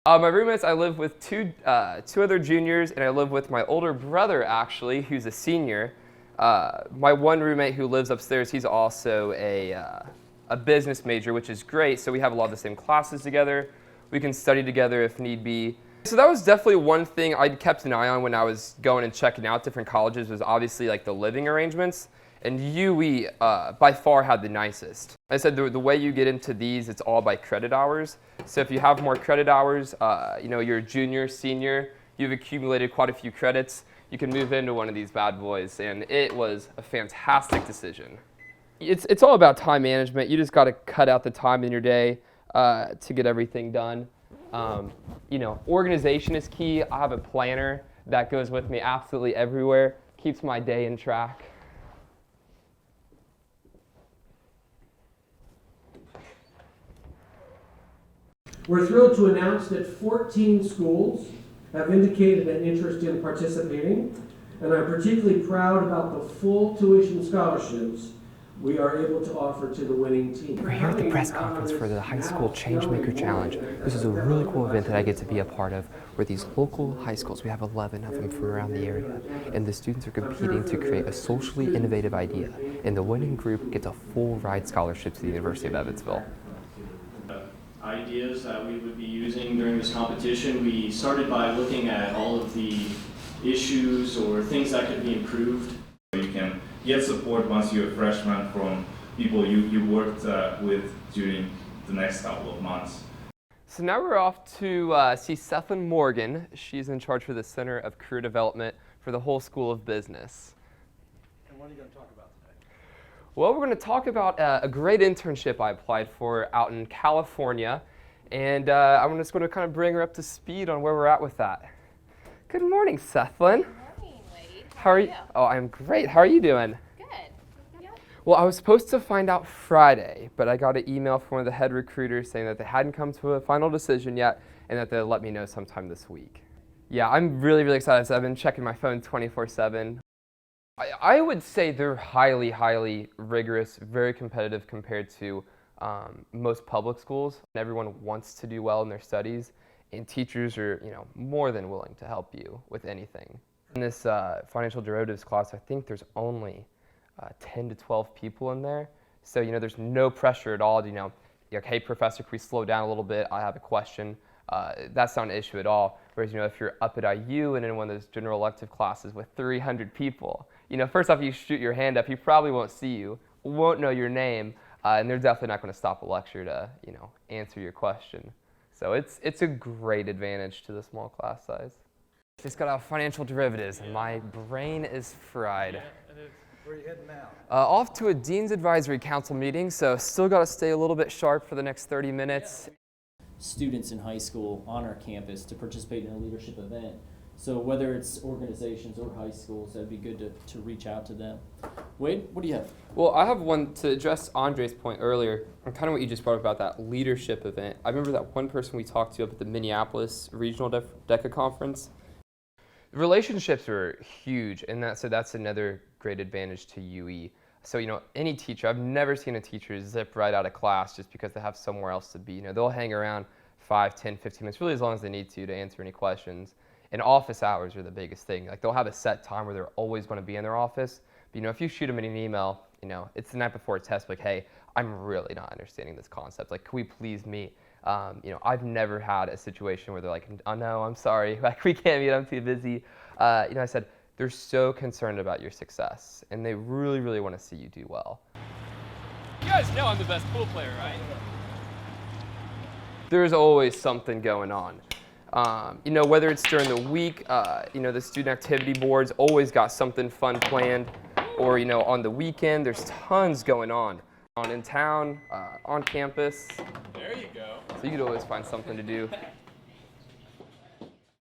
My roommates, I live with two other juniors, and I live with my older brother, actually, who's a senior. My one roommate who lives upstairs, he's also a business major, which is great, so we have a lot of the same classes together. We can study together if need be. So that was definitely one thing I kept an eye on when I was going and checking out different colleges, was obviously like the living arrangements. And UE by far had the nicest. I said the way you get into these, it's all by credit hours. So if you have more credit hours, you're a junior, senior, you've accumulated quite a few credits, you can move into one of these bad boys. And it was a fantastic decision. It's all about time management. You just got to cut out the time in your day to get everything done. Organization is key. I have a planner that goes with me absolutely everywhere, keeps my day in track. We're thrilled to announce that 14 schools have indicated an interest in participating, and I'm particularly proud about the full tuition scholarships we are able to offer to the winning team. We're here at the press conference for the High School Changemaker Challenge. This is a really cool event that I get to be a part of, where these local high schools, we have 11 of them from around the area, and the students are competing to create a socially innovative idea, and the winning group gets a full ride scholarship to the University of Evansville. Ideas that we would be using during this competition. We started by looking at all of the issues or things that could be improved. You can get support once you're a freshman from people you worked with during the next couple of months. So now we're off to see Seth and Morgan. She's in charge for the Center of Career Development for the whole School of Business. And what are you going to talk about today? Well, we're going to talk about a great internship I applied for out in California, and I'm just going to kind of bring her up to speed on where we're at with that. Good morning, Sethlin. Good morning, Wade. How are you? Oh, I'm great. How are you doing? Good. Yep. Well, I was supposed to find out Friday, but I got an email from one of the head recruiters saying that they hadn't come to a final decision yet, and that they'll let me know sometime this week. Yeah, I'm really, really excited. So I've been checking my phone 24/7. I would say they're highly, highly rigorous, very competitive compared to most public schools. Everyone wants to do well in their studies, and teachers are, more than willing to help you with anything. In this financial derivatives class, I think there's only 10 to 12 people in there. So, there's no pressure at all. Like, hey, professor, can we slow down a little bit? I have a question. That's not an issue at all. Whereas, if you're up at IU and in one of those general elective classes with 300 people, first off, you shoot your hand up, he probably won't see you, won't know your name, and they're definitely not going to stop a lecture to, answer your question. So it's a great advantage to the small class size. Just got out financial derivatives, and my brain is fried. Yeah, it is. Where are you heading now? Off to a Dean's Advisory Council meeting, so still got to stay a little bit sharp for the next 30 minutes. Students in high school on our campus to participate in a leadership event. So whether it's organizations or high schools, that'd be good to reach out to them. Wade, what do you have? Well, I have one to address Andre's point earlier, and kind of what you just brought up about that leadership event. I remember that one person we talked to up at the Minneapolis Regional DECA Conference. Relationships are huge, and that's another great advantage to UE. So, any teacher, I've never seen a teacher zip right out of class just because they have somewhere else to be. They'll hang around 5, 10, 15 minutes, really as long as they need to answer any questions. And office hours are the biggest thing. Like, they'll have a set time where they're always going to be in their office. But, if you shoot them an email, it's the night before a test, like, hey, I'm really not understanding this concept. Like, can we please meet? I've never had a situation where they're like, oh, no, I'm sorry. Like, we can't meet. I'm too busy. I said, they're so concerned about your success, and they really, really want to see you do well. You guys know I'm the best pool player, right? There's always something going on. Whether it's during the week, the student activity board's always got something fun planned, or, on the weekend, there's tons going on in town, on campus. There you go. So you could always find something to do.